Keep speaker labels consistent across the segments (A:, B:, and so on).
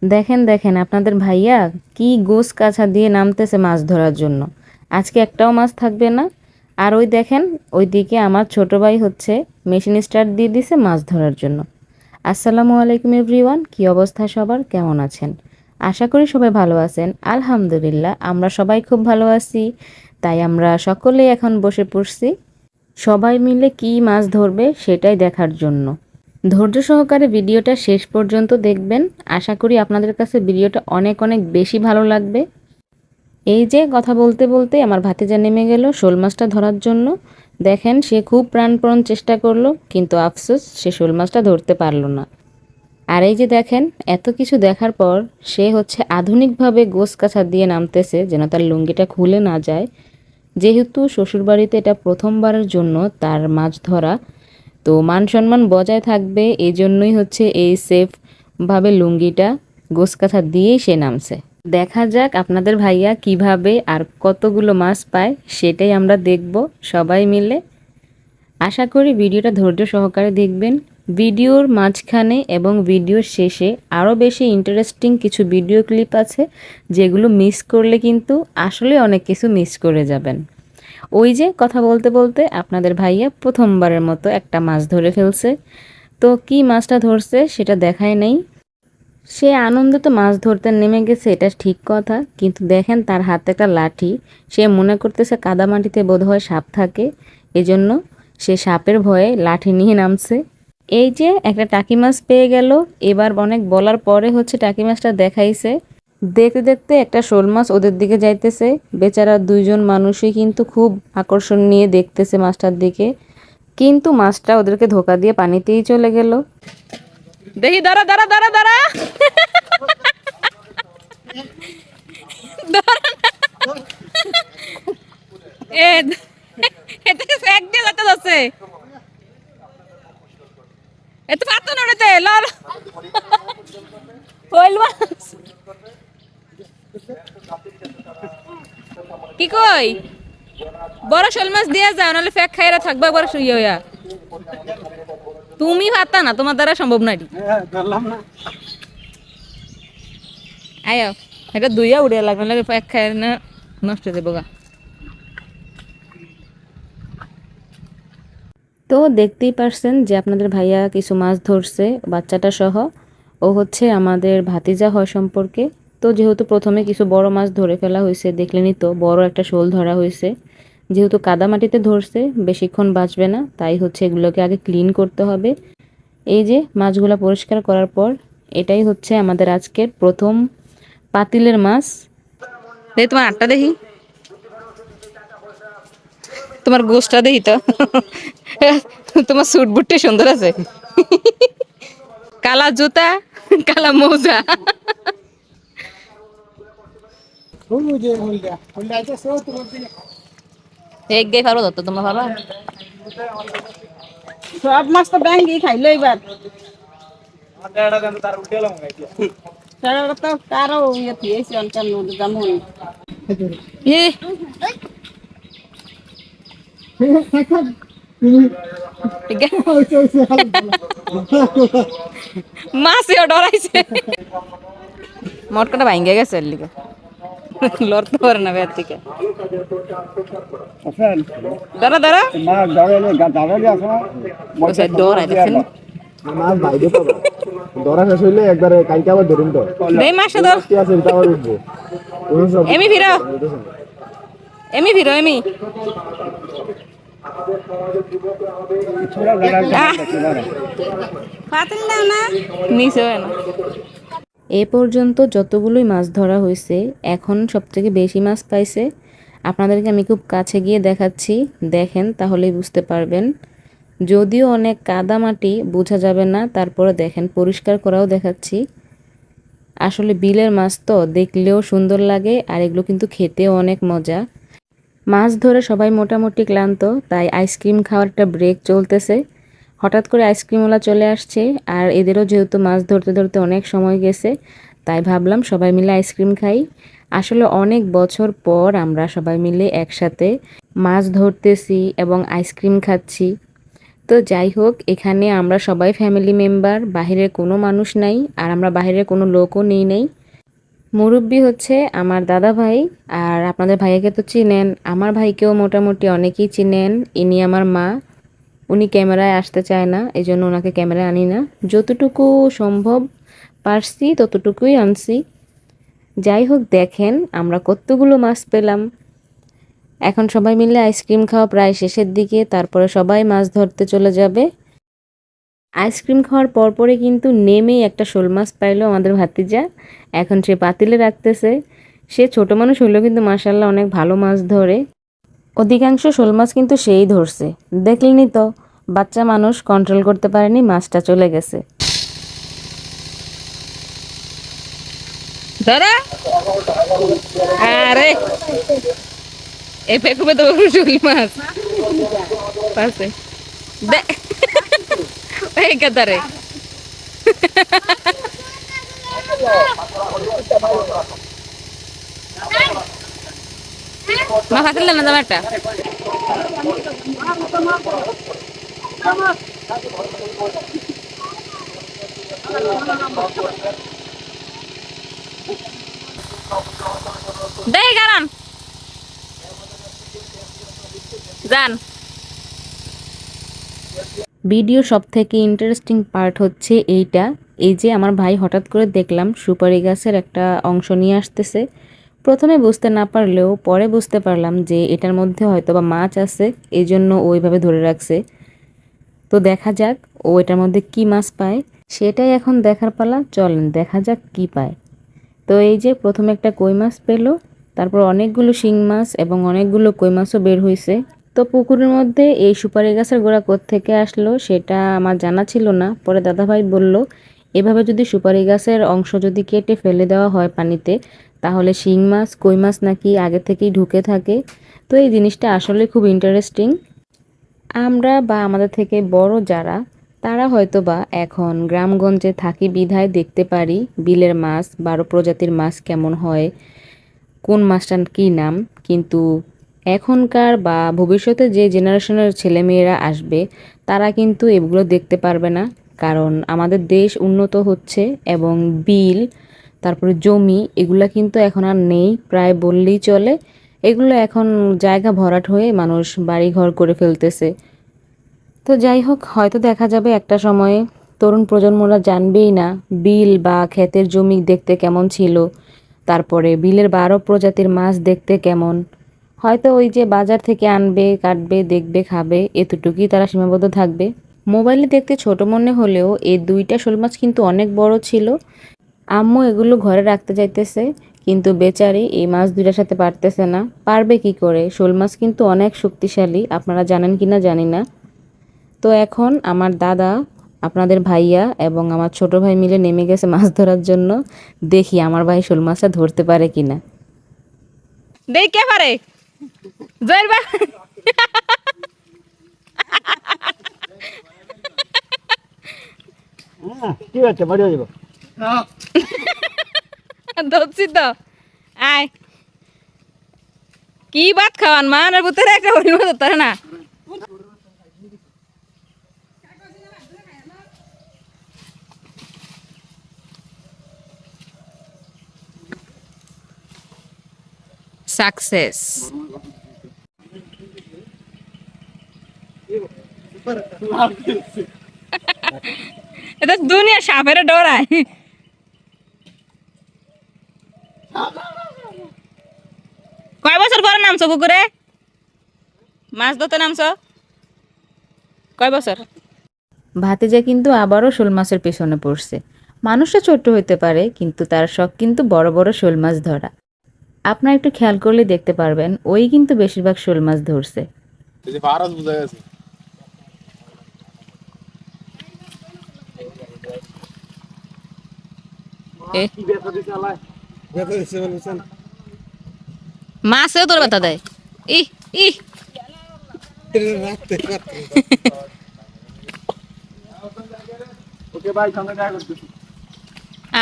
A: দেখেন দেখেন আপনাদের ভাইয়া কি গোছ কাছা দিয়ে নামতেছে মাছ ধরার জন্য। আজকে একটাও মাছ থাকবে না। আর ওই দেখেন ওইদিকে আমার ছোট ভাই হচ্ছে মেশিন স্টার্ট দিয়ে দিছে মাছ ধরার জন্য। আসসালামু আলাইকুম এভরিওয়ান, কি অবস্থা সবার, কেমন আছেন? আশা করি সবাই ভালো আছেন। আলহামদুলিল্লাহ আমরা সবাই খুব ভালো আছি। তাই আমরা সকলেই এখন বসে পড়ছি সবাই মিলে কি মাছ ধরবে সেটাই দেখার জন্য। ধৈর্য সহকারে ভিডিওটা শেষ পর্যন্ত দেখবেন। আশা করি আপনাদের কাছে ভিডিওটা অনেক অনেক বেশি ভালো লাগবে। এই যে কথা বলতে বলতে আমার ভাতিজা নেমে গেল শোল মাছটা ধরার জন্য। দেখেন সে খুব প্রাণপণ চেষ্টা করলো, কিন্তু আফসোস সে শোল মাছটা ধরতে পারলো না। আর এই যে দেখেন এত কিছু দেখার পর সে হচ্ছে আধুনিকভাবে গোছ কাছা দিয়ে নামতেছে যেন তার লুঙ্গিটা খুলে না যায়। যেহেতু শ্বশুরবাড়িতে এটা প্রথমবারের জন্য তার মাছ ধরা, তো মান সম্মান বজায় থাকবে এই জন্যই হচ্ছে এই সেফভাবে লুঙ্গিটা গোছকাথা দিয়েই সে নামছে। দেখা যাক আপনাদের ভাইয়া কিভাবে আর কতগুলো মাছ পায় সেটাই আমরা দেখব সবাই মিলে। আশা করি ভিডিওটা ধৈর্য সহকারে দেখবেন। ভিডিওর মাঝখানে এবং ভিডিওর শেষে আরও বেশি ইন্টারেস্টিং কিছু ভিডিও ক্লিপ আছে, যেগুলো মিস করলে কিন্তু আসলে অনেক কিছু মিস করে যাবেন। ওই যে কথা বলতে বলতে আপনাদের ভাইয়া প্রথমবারের মতো একটা মাছ ধরে ফেলছে। তো কি মাছটা ধরছে সেটা দেখায় নেই। সে আনন্দে তো মাছ ধরতে নেমে গেছে, এটা ঠিক কথা, কিন্তু দেখেন তার হাতে একটা লাঠি। সে মনে করতেছে কাদামাটিতে বোধহয় সাপ থাকে, এজন্য সে সাপের ভয়ে লাঠি নিয়ে নামছে। এই যে একটা টাকি মাছ পেয়ে গেল। এবার অনেক বলার পরে হচ্ছে টাকি মাছটা দেখাইছে। দেখতে দেখতে একটা শোল মাছ ওদের দিকে যাইতেছে। বেচারা দুইজন মানুষই কিন্তু খুব আকর্ষণ নিয়ে দেখতেছে মাছটার দিকে, কিন্তু মাছটা ওদেরকে ধোকা দিয়ে পানিতেই চলে গেল। দেখি দাঁড়া দাঁড়া দাঁড়া দাঁড়া কি কই বড় শোল মাছ দিয়ে যাও, নাহলে ফেক খাইরা থাকবা বড় শুয়ে হইয়া। তুমি পাতা না, তোমার দ্বারা সম্ভব নাই। আয়ো এটা দুইয়া উড়িয়া লাগবে, লাগে ফেক খাই না নষ্ট হয়ে যাবো গা। তো দেখতেই পারছেন যে আপনাদের ভাইয়া কিছু মাছ ধরছে বাচ্চাটা সহ। ও হচ্ছে আমাদের ভাতিজা হয় সম্পর্কে। তো যেহেতু প্রথমে কিছু বড় মাছ ধরে ফেলা হয়েছে, দেখলেনই তো বড় একটা শোল ধরা হয়েছে। যেহেতু কাদামাটিতে ধরছে বেশিক্ষণ বাঁচবে না, তাই হচ্ছে এগুলোকে আগে ক্লিন করতে হবে। এই যে মাছগুলো পরিষ্কার করার পর এটাই হচ্ছে আমাদের আজকের প্রথম পাতিলের মাছ। দেখি তোমার আটটা, দেখি তোমার গোষ্ঠটা, দেখি তো তোমার স্যুট বুটটি সুন্দর আছে, কালা জুতা কালা মোজা। এক গাই পারো তো তোমরা ভালো।
B: সব মাছ তো ব্যাঙ্গি খাইলো এবার। তো কারো ইয়ে দিয়েছি অনকার নদী যেমন
A: মাছও ডরাইছে, মটকাটা ভাঙ্গে গেছে এর লিগে লড়তে পারে না বের থেকে। দাঁড়া দাঁড়া ডরাই দেখেন।
C: ধরা শেষ হইলে একবারে কালকে আবার ধরুন তো
A: মাসে ধর এমি ফিরো, এমি ফিরো, এমি এ পর্যন্ত যতগুলোই মাছ ধরা হয়েছে, এখন সবথেকে বেশি মাছ পাইছে। আপনাদেরকে আমি খুব কাছে গিয়ে দেখাচ্ছি, দেখেন তাহলেই বুঝতে পারবেন। যদিও অনেক কাদামাটি বোঝা যাবে না, তারপরে দেখেন পরিষ্কার করাও দেখাচ্ছি। আসলে বিলের মাছ তো দেখলেও সুন্দর লাগে, আর এগুলো কিন্তু খেতেও অনেক মজা। মাছ ধরে সবাই মোটামুটি ক্লান্ত, তাই আইসক্রিম খাওয়ার একটা ব্রেক চলতেছে। হঠাৎ করে আইসক্রিমওয়ালা চলে আসছে, আর এদেরও যেহেতু মাছ ধরতে ধরতে অনেক সময় গেছে, তাই ভাবলাম সবাই মিলে আইসক্রিম খাই। আসলে অনেক বছর পর আমরা সবাই মিলে একসাথে মাছ ধরতেছি এবং আইসক্রিম খাচ্ছি। তো তো যাই হোক, এখানে আমরা সবাই ফ্যামিলি মেম্বার, বাহিরের কোনো মানুষ নাই, আর আমরা বাহিরের কোনো লোকও নেই। মুরব্বি হচ্ছে আমার দাদা ভাই, আর আপনাদের ভাইয়াকে তো চিনেন, আমার ভাইকেও মোটামুটি অনেকেই চিনেন। ইনি আমার মা। উনি ক্যামেরায় আসতে চায় না, এই জন্য ওনাকে ক্যামেরায় আনি না। যতটুকু সম্ভব পারছি ততটুকুই আনছি। যাই হোক, দেখেন আমরা কতগুলো মাছ পেলাম। এখন সবাই মিলে আইসক্রিম খাওয়া প্রায় শেষের দিকে, তারপরে সবাই মাছ ধরতে চলে যাবে। আইসক্রিম খাওয়ার পরপরে কিন্তু নেমেই একটা শোল মাছ পাইলো আমাদের ভাতিজা। এখন সে পাতিলে রাখতেছে। সে ছোট মানুষ হলেও কিন্তু মাশাআল্লাহ অনেক ভালো মাছ ধরে। অধিকাংশ শোল মাছ কিন্তু সেই ধরছে। দেখলেনি তো, বাচ্চা মানুষ কন্ট্রোল করতে পারেনি, মাছটা চলে গেছে।
D: ধরা আরে এই পেকুবে তো শোল মাছ পাশে দে এই কাতারে মা ফাতিল না দাম একটা দে কারণ জান।
A: ভিডিওর সবথেকে ইন্টারেস্টিং পার্ট হচ্ছে এইটা। এই যে আমার ভাই হঠাৎ করে দেখলাম সুপারি গাছের একটা অংশ নিয়ে আসতেছে। প্রথমে বুঝতে না পারলেও পরে বুঝতে পারলাম যে এটার মধ্যে হয়তো বা মাছ আছে, এই জন্য ওইভাবে ধরে রাখছে। তো দেখা যাক ও এটার মধ্যে কি মাছ পায়, সেটাই এখন দেখার পালা। চলেন দেখা যাক কি পায়। তো এই যে প্রথমে একটা কই মাছ পেলো, তারপর অনেকগুলো শিং মাছ এবং অনেকগুলো কই মাছও বের হয়েছে। তো পুকুরের মধ্যে এই সুপারি গাছের গোড়া কোত্থেকে আসলো সেটা আমার জানা ছিল না। পরে দাদাভাই বলল, এভাবে যদি সুপারি গাছের অংশ যদি কেটে ফেলে দেওয়া হয় পানিতে, তাহলে শিং মাছ কই মাছ নাকি আগে থেকেই ঢুকে থাকে। তো এই জিনিসটা আসলে খুব ইন্টারেস্টিং। আমরা বা আমাদের থেকে বড় যারা, তারা হয়তো বা এখন গ্রামগঞ্জে থাকি বিধায় দেখতে পারি বিলের মাছ, 12 প্রজাতির মাছ কেমন হয়, কোন মাছটার কী নাম। কিন্তু এখনকার বা ভবিষ্যতে যে জেনারেশনের ছেলেমেয়েরা আসবে, তারা কিন্তু এগুলো দেখতে পারবে না। কারণ আমাদের দেশ উন্নত হচ্ছে এবং বিল, তারপরে জমি, এগুলা কিন্তু এখন আর নেই প্রায় বললেই চলে। এগুলো এখন জায়গা ভরাট হয়ে মানুষ বাড়িঘর করে ফেলতেছে। তো যাই হোক, হয়তো দেখা যাবে একটা সময়ে তরুণ প্রজন্মরা জানবেই না বিল বা ক্ষেতের জমি দেখতে কেমন ছিল, তারপরে বিলের 12 প্রজাতির মাছ দেখতে কেমন। হয়তো ওই যে বাজার থেকে আনবে, কাটবে, দেখবে, খাবে, এতটুকুই তারা সীমাবদ্ধ থাকবে। মোবাইলে দেখতে ছোট মনে হলেও এই দুইটা শোল মাছ কিন্তু অনেক বড় ছিল। আম্মু এগুলো ঘরে রাখতে চাইতেছে, কিন্তু বেচারি এই মাছ দুইটার সাথে পারতেছে না। পারবে কি করে? শোল মাছ কিন্তু অনেক শক্তিশালী, আপনারা জানেন কিনা জানি না। তো এখন আমার দাদা, আপনাদের ভাইয়া এবং আমার ছোট ভাই মিলে নেমে গেছে মাছ ধরার জন্য। দেখি আমার ভাই শোল মাছটা ধরতে পারে কিনা।
D: দেই কে পারে জয়ের বা
C: কি হচ্ছে বাড়ি হয়ে যাবো।
D: ধরছি তো আয় কি ভাত খাওয়ান মান আর বুতের একটা হরিণ মাছ ধরতে না। সাকসেস এটা দুনিয়া সাপের ডরায়। কয় বছর পরে নামছো পুকুরে মাছ ধরতে নামছো? কয় বছর?
A: ভাতিজা কিন্তু আবারও শোল মাছের পেছনে পড়ছে। মানুষটা ছোট্ট হইতে পারে, কিন্তু তার শখ কিন্তু বড় বড় শোল মাছ ধরা। আপনারা একটু খেয়াল করলে দেখতে পারবেন, ওই কিন্তু বেশিরভাগ শোল মাছ ধরছে।
D: মাছেও তোর বাতা দেয়। ই ই
C: ওকে ভাই, সঙ্গে দেখা করতেছি।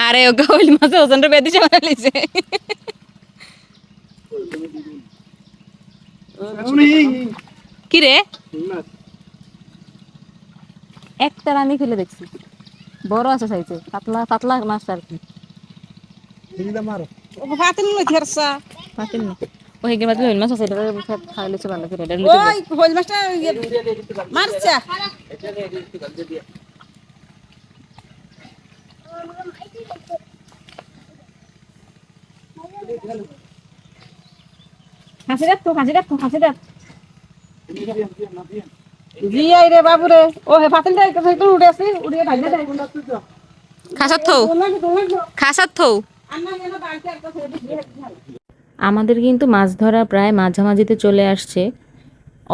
D: আরে ওকে ওই মাছে ওজনটা বেঁধেছে বানালিছে। কি রে
A: একটা আমি ফেলে দেখছি, বড় আছে সাইজে, পাতলা পাতলা মাছ আর কি।
B: ও ফাতিল লই থেরসা
A: পাতিল না, ওই গেমাত হইল মাছ আছে, এটা খাইলেছে ভালো করে, এটা
B: ওই হইল মাছটা মারছা
A: খাসি রাখ তো, খাসি রাখ তো, খাসি রাখ।
B: জি আই রে বাবু রে, ও হে ফাতিল দে তো উড়ে আসি, উড়িয়ে ভাইলে দে
D: খাসাত থৌ, খাসাত থৌ।
B: আন্না যেন বাড়তে একটা ছেড়ে দিয়ে
A: আমাদের কিন্তু মাছ ধরা প্রায় মাঝামাঝিতে চলে আসছে।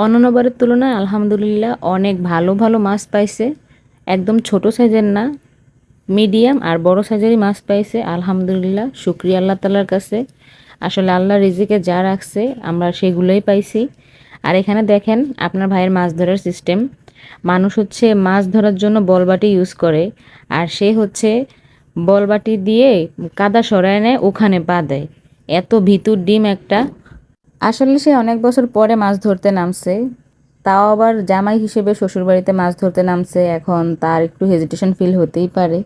A: অন্যান্যবারের তুলনায় আলহামদুলিল্লাহ অনেক ভালো ভালো মাছ পাইছে, একদম ছোট সাইজের না, মিডিয়াম আর বড় সাইজেরই মাছ পাইছে। আলহামদুলিল্লাহ, শুকরিয়া আল্লাহ তাআলার কাছে। আসলে আল্লাহ রিজিকে যা রাখছে আমরা সেগুলোই পাইছি। আর এখানে দেখেন আপনার ভাইয়ের মাছ ধরার সিস্টেম। মানুষ হচ্ছে মাছ ধরার জন্য বলবাটি ইউজ করে, আর সে হচ্ছে বলবাটি দিয়ে কাদা সরায় নেয়, ওখানে পা দেয়। এত ভিতুর ডিম একটা। আসলে সে অনেক বছর পরে মাছ ধরতে নামছে, তাও আবার জামাই হিসেবে শ্বশুরবাড়িতে মাছ ধরতে নামছে। এখন তার একটু হেজিটেশন ফিল হতেই পারে।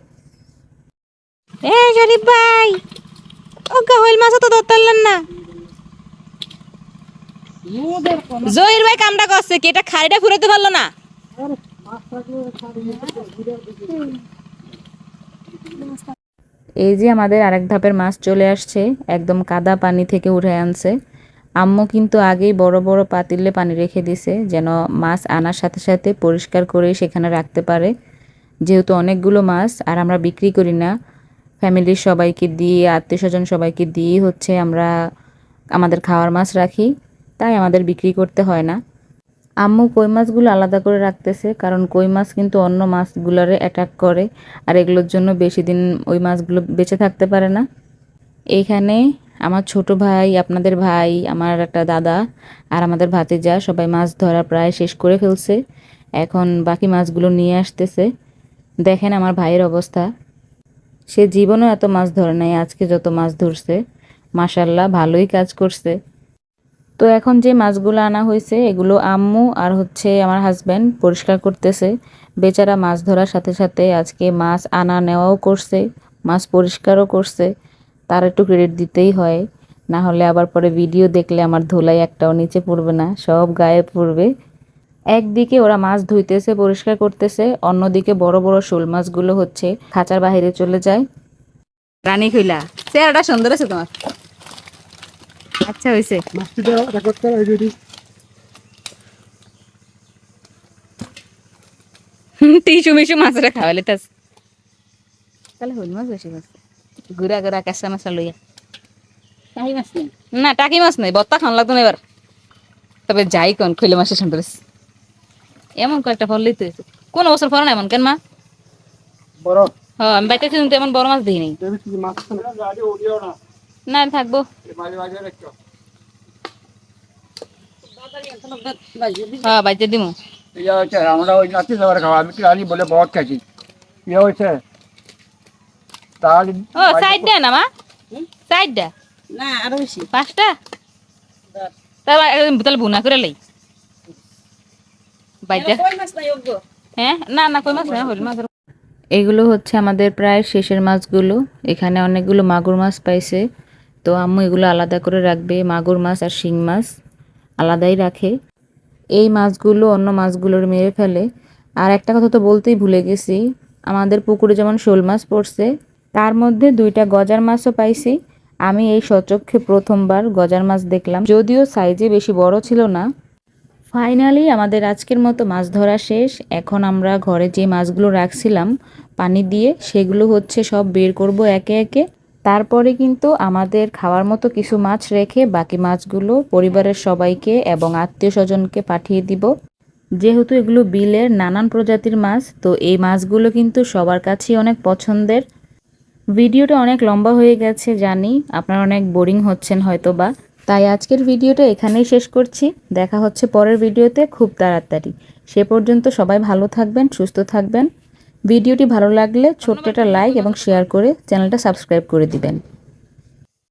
D: এ শরীফ ভাই, ওগা হইল মাছ তো ধরতেন না। জহির ভাই কামটা করছে কি, এটা খাড়িটা ফুরাতে পারলো না।
A: এই যে আমাদের আরেক ধাপের মাছ চলে আসছে, একদম কাদা পানি থেকে উঠে আনছে। আম্মু কিন্তু আগেই বড় বড় পাতিলে পানি রেখে দিছে, যেন মাছ আনার সাথে সাথে পরিষ্কার করে সেখানে রাখতে পারে। যেহেতু অনেকগুলো মাছ, আর আমরা বিক্রি করি না, ফ্যামিলির সবাইকে দিয়ে, আত্মীয় স্বজন সবাইকে দিয়ে হচ্ছে আমরা আমাদের খাওয়ার মাছ রাখি, তাই আমাদের বিক্রি করতে হয় না। আম্মু কই মাছগুলো আলাদা করে রাখতেছে, কারণ কই মাছ কিন্তু অন্য মাছগুলোরে অ্যাটাক করে, আর এগুলোর জন্য বেশি দিন ওই মাছগুলো বেঁচে থাকতে পারে না। এইখানে আমার ছোট ভাই, আপনাদের ভাই, আমার একটা দাদা আর আমাদের ভাতিজা সবাই মাছ ধরা প্রায় শেষ করে ফেলছে। এখন বাকি মাছগুলো নিয়ে আসতেছে। দেখেন আমার ভাইয়ের অবস্থা, সে জীবনও এত মাছ ধরে নাই, আজকে যত মাছ ধরছে। মাশাল্লাহ, ভালোই কাজ করছে। তো এখন যে মাছগুলো আনা হয়েছে এগুলো আম্মু আর হচ্ছে আমার হাজব্যান্ড পরিষ্কার করতেছে। বেচারা মাছ ধরার সাথে সাথে আজকে মাছ আনা নেওয়াও করছে, মাছ পরিষ্কারও করছে। তার একটু ক্রেডিট দিতেই হয়, না হলে আবার পরে ভিডিও দেখলে আমার ধুলাই একটাও নিচে পড়বে না, সব গায়ে পড়বে। একদিকে ওরা মাছ ধুইতেছে, পরিষ্কার করতেছে, অন্যদিকে বড় বড় শোল মাছগুলো হচ্ছে খাঁচার বাইরে চলে যায়।
D: রানী কইলা চেহারাটা সুন্দর আছে তোমার, আচ্ছা হইছে। টিসু মিশু মাছটা খাওয়ালে তাস, তাহলে হইল মাছ বেশি মাছ গুড়া গুড়া কাঁচা মাছ লইয়া।
B: কাহি মাছ নেই
D: না টাকি মাছ নেই, বত্তা খাওয়া লাগতো না এবার। তবে যাই কোন খৈলে মাছের সুন্দর আছে। এমন কয়েকটা ফল লইতে হয়েছে, কোন বছর ফল না এমন কেন মা?
C: বড়
D: হ্যাঁ আমি বাইতেছি কিন্তু এমন বড় মাছ দিই নাই।
C: মাছ গাড়ি উড়িও না,
D: না থাকবো।
C: মাঝে মাঝে রাখো।
D: হ্যাঁ বাইতে দিমু।
C: ইয়া হচ্ছে আমরা ওই নাতি যাওয়ার খাওয়া, আমি কি আনি বলে বহুত খাইছি। ইয়া হচ্ছে তাহলে
D: ও সাইডটা না মা, সাইডটা
B: না আরো বেশি
D: 5টা, তাহলে বুনা করে লই বাইতে।
B: কই মাছ নাই ওগো
D: হ্যাঁ না না কই মাছ না, হইল মাছ।
A: এগুলো হচ্ছে আমাদের প্রায় শেষের মাছগুলো। এখানে অনেকগুলো মাগুর মাছ পাইছে, তো আম্মু এগুলো আলাদা করে রাখবে। মাগুর মাছ আর শিং মাছ আলাদাই রাখে। এই মাছগুলো অন্য মাছগুলোর মেরে ফেলে। আর একটা কথা তো বলতেই ভুলে গেছি, আমাদের পুকুরে যেমন শোল মাছ পড়ছে, তার মধ্যে 2টা গজার মাছও পাইছি। আমি এই সচক্ষে প্রথমবার গজার মাছ দেখলাম, যদিও সাইজে বেশি বড় ছিল না। ফাইনালি আমাদের আজকের মতো মাছ ধরা শেষ। এখন আমরা ঘরে যে মাছগুলো রাখছিলাম পানি দিয়ে, সেগুলো হচ্ছে সব বের করব একে একে। তারপরে কিন্তু আমাদের খাওয়ার মতো কিছু মাছ রেখে বাকি মাছগুলো পরিবারের সবাইকে এবং আত্মীয় স্বজনকে পাঠিয়ে দিব। যেহেতু এগুলো বিলের নানান প্রজাতির মাছ, তো এই মাছগুলো কিন্তু সবার কাছেই অনেক পছন্দের। ভিডিওটা অনেক লম্বা হয়ে গেছে জানি, আপনারা অনেক বোরিং হচ্ছেন হয়তোবা, তাই আজকের ভিডিওটা এখানেই শেষ করছি। দেখা হচ্ছে পরের ভিডিওতে খুব তাড়াতাড়ি। সে পর্যন্ত সবাই ভালো থাকবেন, সুস্থ থাকবেন। ভিডিওটি ভালো লাগলে ছোট্ট একটা লাইক এবং শেয়ার করে চ্যানেলটা সাবস্ক্রাইব করে দিবেন।